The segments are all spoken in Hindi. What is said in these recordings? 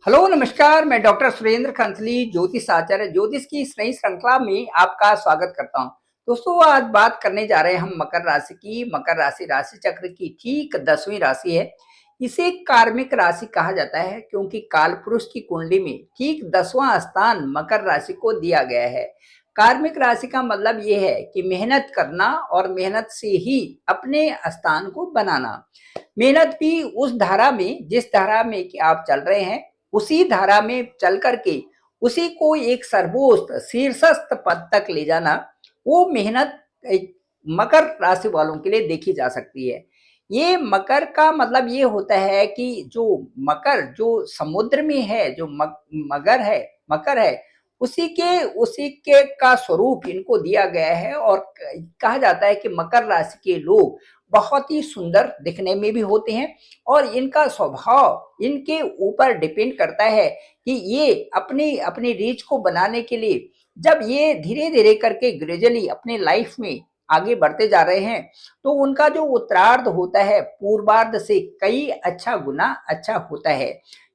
हेलो नमस्कार। मैं डॉक्टर सुरेंद्र खंसली ज्योतिष आचार्य ज्योतिष की इस नई श्रृंखला में आपका स्वागत करता हूं। दोस्तों, आज बात करने जा रहे हैं हम मकर राशि की। मकर राशि राशि चक्र की ठीक 10वीं राशि है। इसे कार्मिक राशि कहा जाता है क्योंकि काल पुरुष की कुंडली में ठीक 10वां स्थान मकर राशि को दिया गया है। कार्मिक राशि का मतलब यह है कि मेहनत करना और मेहनत से ही अपने स्थान को बनाना। मेहनत भी उस धारा में, जिस धारा में कि आप चल रहे हैं, उसी धारा में चल करके उसी को एक सर्वोच्च शीर्षस्थ पद तक ले जाना, वो मेहनत एक मकर राशि वालों के लिए देखी जा सकती है। ये मकर का मतलब ये होता है कि जो मकर जो समुद्र में है, जो मकर है, उसी के का स्वरूप इनको दिया गया है। और कहा जाता है कि मकर राशि के लोग बहुत ही सुंदर दिखने में भी होते हैं और इनका स्वभाव इनके ऊपर डिपेंड करता है कि ये अपनी अपनी रीच को बनाने के लिए जब ये धीरे धीरे करके ग्रेजुअली अपने लाइफ में आगे बढ़ते जा रहे हैं, तो उनका जो उत्तरार्ध होता है पूर्वार्ध से कई अच्छा गुना अच्छा होता है।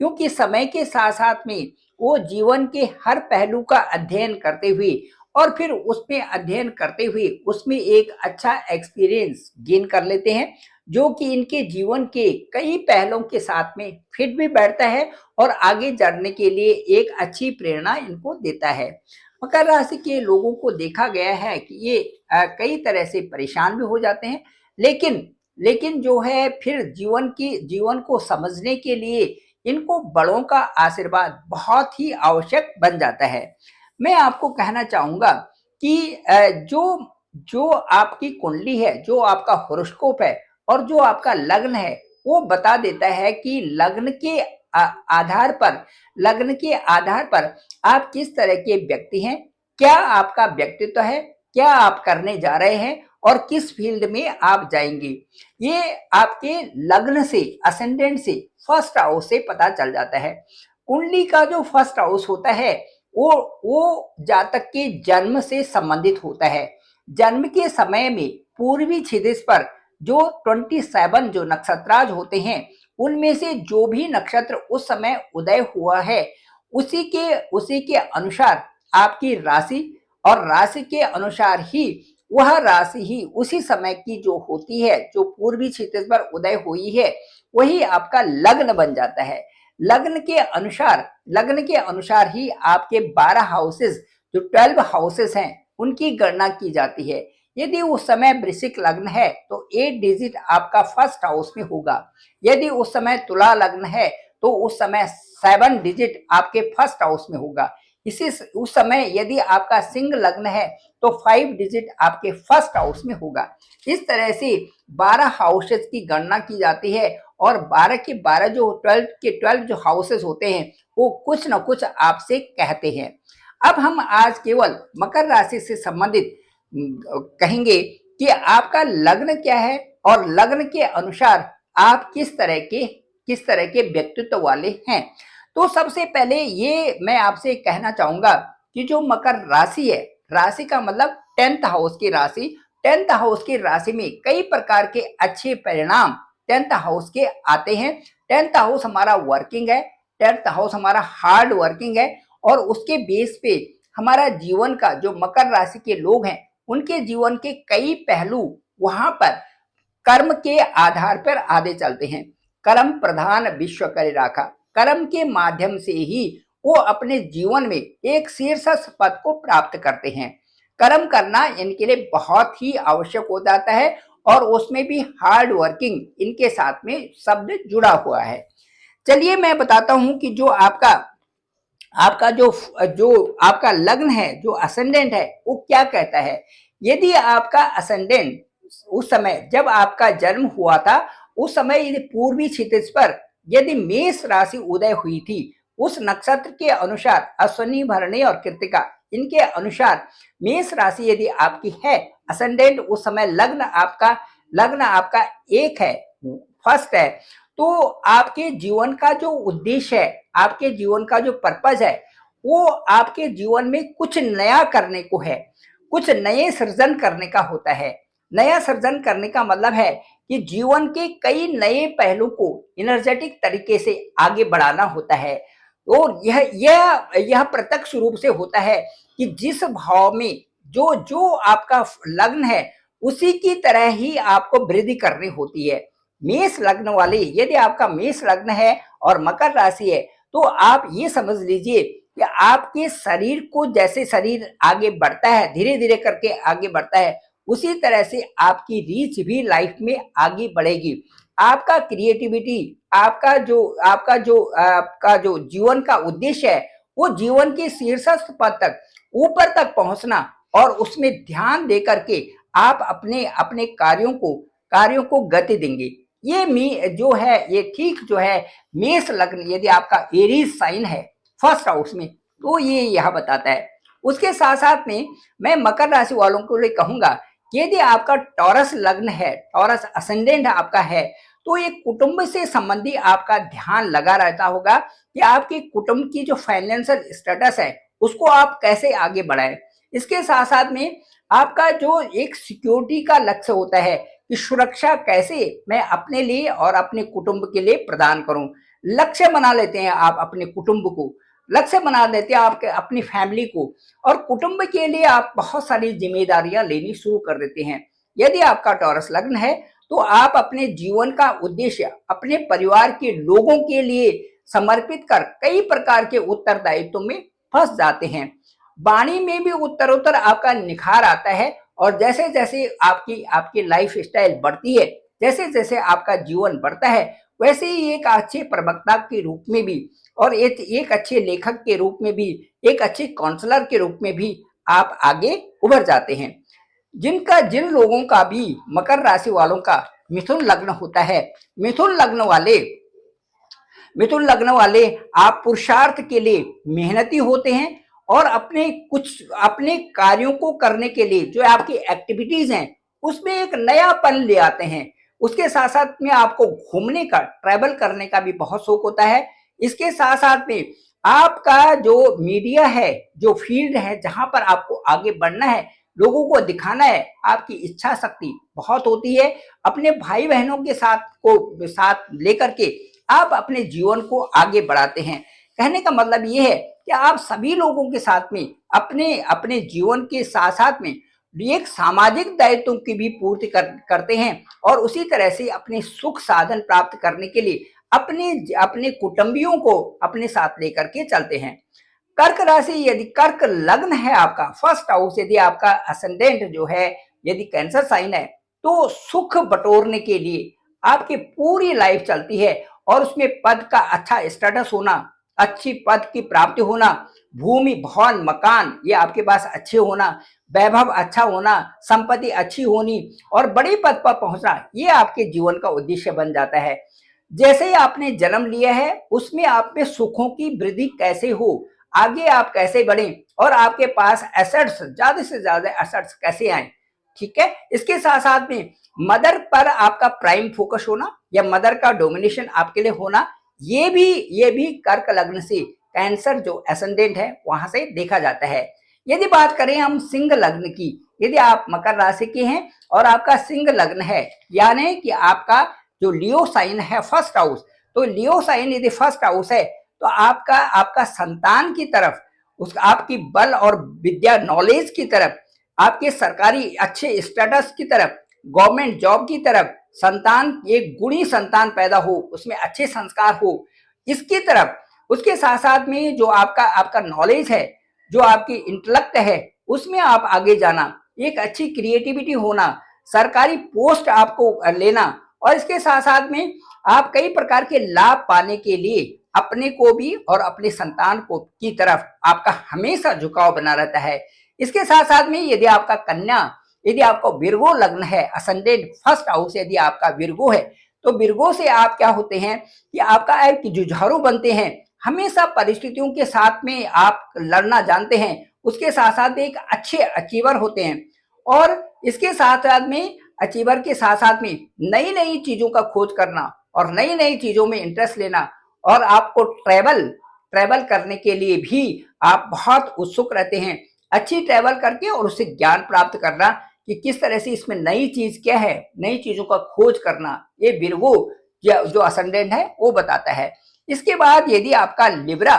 क्योंकि समय के साथ साथ में वो जीवन के हर पहलू का अध्ययन करते हुए और फिर उसमें अध्ययन करते हुए उसमें एक अच्छा एक्सपीरियंस गेन कर लेते हैं, जो कि इनके जीवन के कई पहलों के साथ में फिट भी बैठता है और आगे बढ़ने के लिए एक अच्छी प्रेरणा इनको देता है। मकर राशि के लोगों को देखा गया है कि ये कई तरह से परेशान भी हो जाते हैं, लेकिन लेकिन जो है फिर जीवन को समझने के लिए इनको बड़ों का आशीर्वाद बहुत ही आवश्यक बन जाता है। मैं आपको कहना चाहूंगा कि जो जो आपकी कुंडली है, जो आपका हॉरोस्कोप है और जो आपका लग्न है, वो बता देता है कि लग्न के आधार पर आप किस तरह के व्यक्ति हैं, क्या आपका व्यक्तित्व है, क्या आप करने जा रहे हैं और किस फील्ड में आप जाएंगे। ये आपके लग्न से, असेंडेंट से, फर्स्ट हाउस से पता चल जाता है। कुंडली का जो फर्स्ट हाउस होता है वो जातक के जन्म से संबंधित होता है। जन्म के समय में पूर्वी क्षितिज पर जो 27 जो नक्षत्राज होते हैं, उनमें से जो भी नक्षत्र उस समय उदय हुआ है, उसी के अनुसार आपकी राशि, और राशि के अनुसार ही वह राशि ही उसी समय की जो होती है, जो पूर्वी क्षितिज पर उदय हुई है, वही आपका लग्न बन जाता है। लग्न के अनुसार ही आपके 12 हाउसेस, जो 12 हाउसेस हैं, उनकी गणना की जाती है। यदि उस समय वृश्चिक लग्न है तो 8 डिजिट आपका फर्स्ट हाउस में होगा। यदि उस समय तुला लग्न है तो उस समय 7 डिजिट आपके फर्स्ट हाउस में होगा। इसी उस समय यदि आपका सिंह लग्न है तो 5 डिजिट आपके फर्स्ट हाउस में होगा। इस तरह से 12 हाउसेस की गणना की जाती है और 12 के 12 जो 12 जो हाउसेस होते हैं, वो कुछ ना कुछ आपसे कहते हैं। अब हम आज केवल मकर राशि से संबंधित कहेंगे कि आपका लग्न क्या है और लग्न के अनुसार आप किस तरह के व्यक्तित्व वाले हैं। तो सबसे पहले ये मैं आपसे कहना चाहूंगा कि जो मकर राशि है, राशि का मतलब 10th हाउस की राशि, 10th हाउस की राशि में कई प्रकार के अच्छे परिणाम 10th हाउस के आते हैं। 10th हाउस हमारा वर्किंग है, 10th हाउस हमारा हार्ड वर्किंग है और उसके बेस पे हमारा जीवन का, जो मकर राशि के लोग हैं, उनके जीवन के कई पहलू वहां पर कर्म के आधार पर आगे चलते हैं। कर्म प्रधान विश्व करे राखा, कर्म के माध्यम से ही वो अपने जीवन में एक शीर्ष पद को प्राप्त करते हैं। कर्म करना इनके लिए बहुत ही आवश्यक हो जाता है और उसमें भी हार्ड वर्किंग इनके साथ में शब्द जुड़ा हुआ है। चलिए मैं बताता हूं कि जो आपका आपका जो जो आपका लग्न है, जो असेंडेंट है, वो क्या कहता है। यदि आपका असेंडेंट उस समय जब आपका जन्म हुआ था, उस समय यदि पूर्वी क्षितिज पर यदि मेष राशि उदय हुई थी, उस नक्षत्र के अनुसार अश्विनी, भरणी और कृतिका, इनके अनुसार मेष राशि यदि आपकी है, असेंडेंट उस समय लग्न आपका एक है, फर्स्ट है, तो आपके जीवन का जो उद्देश्य है, आपके जीवन का जो पर्पज है, वो आपके जीवन में कुछ नया करने को है, कुछ नए सृजन करने का होता है। नया सृजन करने का मतलब है कि जीवन के कई नए पहलू को एनर्जेटिक तरीके से आगे बढ़ाना होता है। और यह प्रत्यक्ष रूप से होता है कि जिस भाव में जो जो आपका लग्न है उसी की तरह ही आपको वृद्धि करनी होती है। मेष लग्न वाले, यदि आपका मेष लग्न है और मकर राशि है, तो आप ये समझ लीजिए कि आपके शरीर को, जैसे शरीर आगे बढ़ता है, धीरे धीरे करके आगे बढ़ता है, उसी तरह से आपकी रीच भी लाइफ में आगे बढ़ेगी। आपका क्रिएटिविटी, आपका जो जीवन का उद्देश्य है, वो जीवन के शीर्षस्थ पद तक, ऊपर तक पहुंचना, और उसमें ध्यान दे करके आप अपने अपने कार्यों को गति देंगे। ये जो है, ये ठीक जो है, मेष लग्न यदि आपका एरीज साइन है फर्स्ट हाउस में, तो ये यह बताता है। उसके साथ साथ में मैं मकर राशि वालों को लिए कहूंगा कि यदि आपका टॉरस लग्न है, टॉरस असेंडेंट आपका है, तो ये कुटुंब से संबंधी आपका ध्यान लगा रहता होगा कि आपके कुटुंब की जो फाइनेंशियल स्टेटस है उसको आप कैसे आगे बढ़ाएं। इसके साथ साथ में आपका जो एक सिक्योरिटी का लक्ष्य होता है कि सुरक्षा कैसे मैं अपने लिए और अपने कुटुंब के लिए प्रदान करूं, लक्ष्य बना लेते हैं आप अपने कुटुंब को, लक्ष्य बना देते हैं आपके अपनी फैमिली को, और कुटुंब के लिए आप बहुत सारी जिम्मेदारियां लेनी शुरू कर देते हैं। यदि आपका टॉरस लग्न है तो आप अपने जीवन का उद्देश्य अपने परिवार के लोगों के लिए समर्पित कर कई प्रकार के उत्तरदायित्व में फंस जाते हैं। वाणी में भी उत्तरोत्तर आपका निखार आता है, और जैसे जैसे आपकी आपकी लाइफ स्टाइल बढ़ती है, जैसे जैसे आपका जीवन बढ़ता है, वैसे ही एक अच्छे प्रवक्ता के रूप में भी, और एक अच्छे लेखक के रूप में भी, एक अच्छे काउंसलर के रूप में भी आप आगे उभर जाते हैं। जिन लोगों का भी मकर राशि वालों का मिथुन लग्न होता है, मिथुन लग्न वाले मिथुन लग्न वाले आप पुरुषार्थ के लिए मेहनती होते हैं, और अपने कार्यों को करने के लिए जो आपकी एक्टिविटीज हैं उसमें एक नयापन ले आते हैं। उसके साथ साथ में आपको घूमने का, ट्रैवल करने का भी बहुत शौक होता है। इसके साथ साथ में आपका जो मीडिया है, जो फील्ड है जहां पर आपको आगे बढ़ना है, लोगों को दिखाना है, आपकी इच्छा शक्ति बहुत होती है। अपने भाई बहनों के साथ लेकर के आप अपने जीवन को आगे बढ़ाते हैं। कहने का मतलब ये है कि आप सभी लोगों के साथ में अपने अपने जीवन के साथ साथ में एक सामाजिक दायित्वों की भी पूर्ति करते हैं, और उसी तरह से अपने सुख साधन प्राप्त करने के लिए अपने अपने कुटुंबियों को अपने साथ लेकर के चलते हैं। कर्क राशि, यदि कर्क लग्न है आपका फर्स्ट हाउस, यदि आपका असेंडेंट जो है यदि कैंसर साइन है, तो सुख बटोरने के लिए आपकी पूरी लाइफ चलती है, और उसमें पद का अच्छा स्टेटस होना, अच्छी पद की प्राप्ति होना, भूमि भवन मकान ये आपके पास अच्छे होना, वैभव अच्छा होना, संपत्ति अच्छी होनी, और बड़े पद पर पहुंचना, ये आपके जीवन का उद्देश्य बन जाता है। जैसे ही आपने जन्म लिया है उसमें आप में सुखों की वृद्धि कैसे हो, आगे आप कैसे बढ़े, और आपके पास एसेट्स, ज्यादा से ज्यादा एसेट्स कैसे आए। ठीक है। इसके साथ साथ में मदर पर आपका प्राइम फोकस होना, या मदर का डोमिनेशन आपके लिए होना, ये भी कर्क लग्न से, कैंसर जो एसेंडेंट है वहां से देखा जाता है। यदि बात करें हम सिंह लग्न की, यदि आप मकर राशि के हैं और आपका सिंह लग्न है, यानी कि आपका जो लियो साइन है फर्स्ट हाउस, तो लियो साइन यदि फर्स्ट हाउस है तो आपका संतान की तरफ, उस आपकी बल और विद्या नॉलेज की तरफ, आपके सरकारी अच्छे स्टेटस की तरफ, गवर्नमेंट जॉब की तरफ, संतान एक गुणी संतान पैदा हो, उसमें अच्छे संस्कार हो, इसकी तरफ। उसके साथ साथ में जो आपका नॉलेज है, जो आपकी इंटेलेक्ट है, उसमें आप आगे जाना, एक अच्छी क्रिएटिविटी होना, सरकारी पोस्ट आपको लेना, और इसके साथ साथ में आप कई प्रकार के लाभ पाने के लिए अपने को भी और अपने संतान को की तरफ आपका हमेशा झुकाव बना रहता है। इसके साथ साथ में यदि आपका कन्या, यदि आपका विर्गो लग्न है, असेंडेंट फर्स्ट हाउस यदि आपका विर्गो है, तो विर्गो से आप क्या होते हैं कि आपका एक जुझारू बनते हैं, हमेशा परिस्थितियों के साथ में आप लड़ना जानते हैं। उसके साथ साथ एक अच्छे अचीवर होते हैं, और इसके साथ साथ में अचीवर के साथ साथ में नई नई चीजों का खोज करना, और नई नई चीजों में इंटरेस्ट लेना, और आपको ट्रैवल करने के लिए भी आप बहुत उत्सुक रहते हैं। अच्छी ट्रैवल करके और उससे ज्ञान प्राप्त करना कि किस तरह से इसमें नई चीज क्या है, नई चीजों का खोज करना, ये विर्गो जो असेंडेंट है वो बताता है। इसके बाद यदि आपका लिब्रा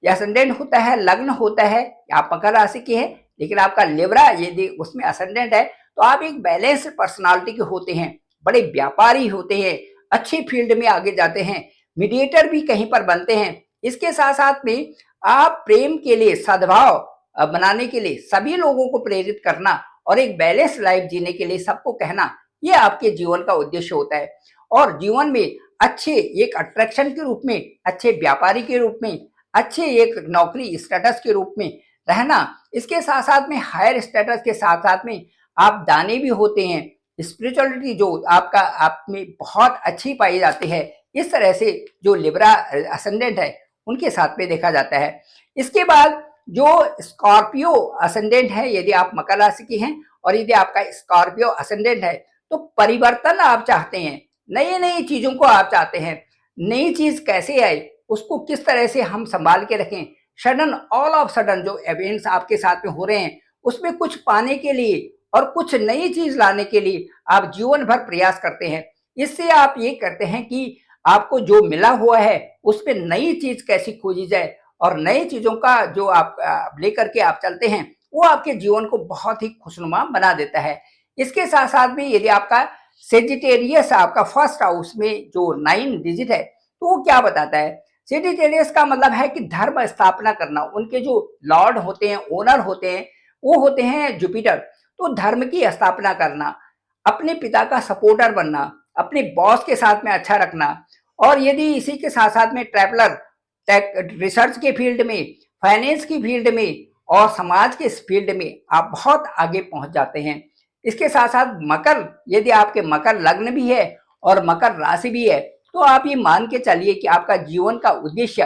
ये असेंडेंट होता है, लग्न होता है, आप मकर राशि के हैं, लेकिन आपका लिब्रा यदि उसमें असेंडेंट है तो आप एक बैलेंस पर्सनालिटी के होते हैं, बड़े व्यापारी होते हैं, अच्छी फील्ड में आगे जाते हैं, मीडिएटर भी कहीं पर बनते हैं। इसके साथ साथ में आप प्रेम के लिए, सद्भाव बनाने के लिए, सभी लोगों को प्रेरित करना और एक बैलेंस लाइफ जीने के लिए सबको कहना, ये आपके जीवन का उद्देश्य होता है। और जीवन में अच्छे एक अट्रैक्शन के रूप में, अच्छे व्यापारी के रूप में, अच्छे एक नौकरी स्टेटस के रूप में रहना, इसके साथ साथ में हायर स्टेटस के साथ साथ में आप दानी भी होते हैं, स्पिरिचुअलिटी जो आपका आप में बहुत अच्छी पाई जाती है, इस तरह से जो लिब्रा असेंडेंट है उनके साथ में देखा जाता है। इसके बाद जो स्कॉर्पियो असेंडेंट है, यदि आप मकर राशि की हैं और यदि आपका स्कॉर्पियो असेंडेंट है तो परिवर्तन आप चाहते हैं, नई नई चीजों को आप चाहते हैं, नई चीज कैसे आए, उसको किस तरह से हम संभाल के रखें। सडन, ऑल ऑफ सडन जो इवेंट्स आपके साथ में हो रहे हैं उसमें कुछ पाने के लिए और कुछ नई चीज लाने के लिए आप जीवन भर प्रयास करते हैं। इससे आप ये करते हैं कि आपको जो मिला हुआ है उस पर नई चीज कैसी खोजी जाए और नई चीजों का जो आप लेकर के आप चलते हैं वो आपके जीवन को बहुत ही खुशनुमा बना देता है। इसके साथ साथ में यदि आपका सेजिटेरियस आपका फर्स्ट हाउस में जो 9 डिजिट है तो वो क्या बताता है? सेजिटेरियस का मतलब है कि धर्म स्थापना करना। उनके जो लॉर्ड होते हैं, ओनर होते हैं, वो होते हैं जुपिटर। तो धर्म की स्थापना करना, अपने पिता का सपोर्टर बनना, अपने बॉस के साथ में अच्छा रखना, और यदि इसी के साथ साथ में ट्रैवलर, रिसर्च के फील्ड में, फाइनेंस की फील्ड में और समाज के फील्ड में आप बहुत आगे पहुंच जाते हैं। इसके साथ साथ मकर, यदि आपके मकर लग्न भी है और मकर राशि भी है तो आप ये मान के चलिए कि आपका जीवन का उद्देश्य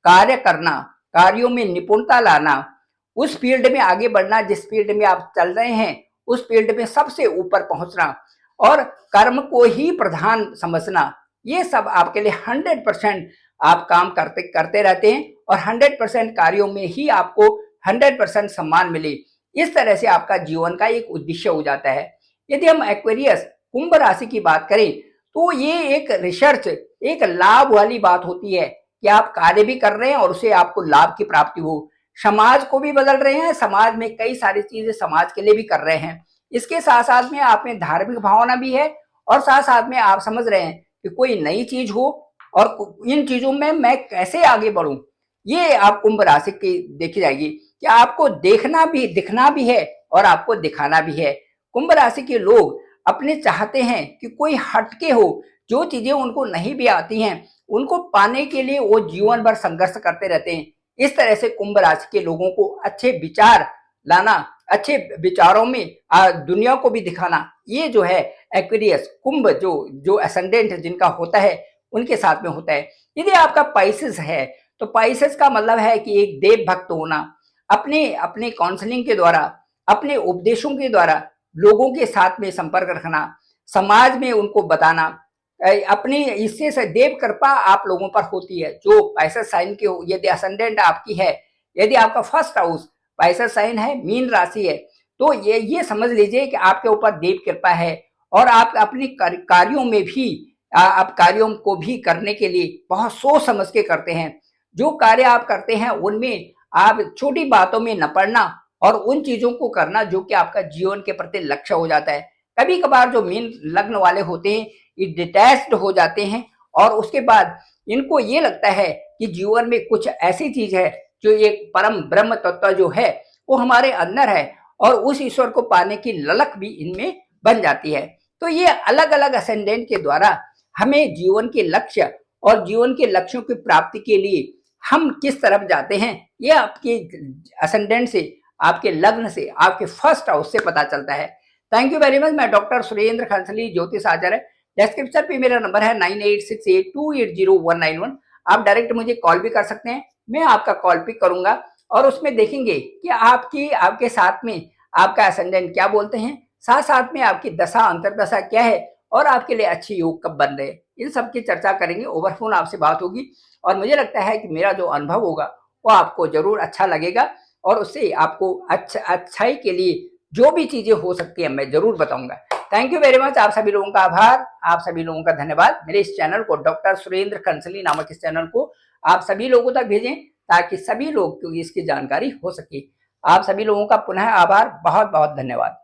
कार्य करना, कार्यों में निपुणता लाना, उस फील्ड में आगे बढ़ना जिस फील्ड में आप चल रहे हैं उस फील्ड में सबसे ऊपर पहुंचना और कर्म को ही प्रधान समझना, ये सब आपके लिए 100% आप काम करते करते रहते हैं और 100% कार्यों में ही आपको 100% सम्मान मिले। इस तरह से आपका जीवन का एक उद्देश्य हो जाता है। यदि हम एक्वेरियस कुंभ राशि की बात करें तो ये एक रिसर्च, एक लाभ वाली बात होती है कि आप कार्य भी कर रहे हैं और उसे आपको लाभ की प्राप्ति हो, समाज को भी बदल रहे हैं, समाज में कई सारी चीजें समाज के लिए भी कर रहे हैं। इसके साथ साथ में आप में धार्मिक भावना भी है और साथ साथ में आप समझ रहे हैं कि कोई नई चीज हो और इन चीजों में मैं कैसे आगे बढ़ूं, ये आप कुंभ राशि की देखी जाएगी कि आपको देखना भी, दिखना भी है और आपको दिखाना भी है। कुंभ राशि के लोग अपने चाहते हैं कि कोई हटके हो, जो चीजें उनको नहीं भी आती हैं उनको पाने के लिए वो जीवन भर संघर्ष करते रहते हैं। इस तरह से कुंभ राशि के लोगों को अच्छे विचार लाना, अच्छे विचारों में दुनिया को भी दिखाना, ये जो है एक्वेरियस कुंभ जो असेंडेंट जिनका होता है उनके साथ में होता है। यदि आपका पाइसेस है तो पाइसेस का मतलब है कि एक देव भक्त होना, अपने अपने काउंसलिंग के द्वारा, अपने उपदेशों के द्वारा लोगों के साथ में संपर्क रखना, समाज में उनको बताना, अपनी इससे से देव कृपा आप लोगों पर होती है जो पाइसेस साइन के हो। यदि असेंडेंट आपकी है, यदि आपका फर्स्ट हाउस पाइसेस साइन है, मीन राशि है, तो ये समझ लीजिए कि आपके ऊपर देव कृपा है और आप अपनी कार्यों में भी आप कार्यों को भी करने के लिए बहुत सोच समझ के करते हैं। जो कार्य आप करते हैं उनमें आप छोटी बातों में न पड़ना और उन चीजों को करना जो कि आपका जीवन के प्रति लक्ष्य हो जाता है। कभी कभार जो मीन लग्न वाले होते हैं ये डिटैच्ड हो जाते हैं और उसके बाद इनको ये लगता है कि जीवन में कुछ ऐसी चीज है जो एक परम ब्रह्म तत्व जो है वो हमारे अंदर है और उस ईश्वर को पाने की ललक भी इनमें बन जाती है। तो ये अलग अलग असेंडेंट के द्वारा हमें जीवन के लक्ष्य और जीवन के लक्ष्यों की प्राप्ति के लिए हम किस तरफ जाते हैं, ये आपके असेंडेंट से, आपके लग्न से, आपके फर्स्ट हाउस से पता चलता है। Thank you very much. मैं डॉक्टर सुरेंद्र खंसली, ज्योतिष आचार्य। डिस्क्रिप्शन पे मेरा नंबर है 9868280191। आप डायरेक्ट मुझे कॉल भी कर सकते हैं, मैं आपका कॉल पिक करूंगा और उसमें देखेंगे कि आपके साथ में आपका असेंडेंट क्या बोलते हैं, साथ साथ में आपकी दशा अंतरदशा क्या है और आपके लिए अच्छे योग कब बन रहे हैं, इन सब की चर्चा करेंगे। ओवर फोन आपसे बात होगी और मुझे लगता है कि मेरा जो अनुभव होगा वो आपको जरूर अच्छा लगेगा और उससे आपको अच्छाई के लिए जो भी चीजें हो सकती है मैं जरूर बताऊंगा। Thank you very much. आप सभी लोगों का आभार, आप सभी लोगों का धन्यवाद। मेरे इस चैनल को, डॉक्टर सुरेंद्र खंसली नामक इस चैनल को आप सभी लोगों तक भेजें ताकि सभी लोग को इसकी जानकारी हो सके। आप सभी लोगों का पुनः आभार, बहुत बहुत धन्यवाद।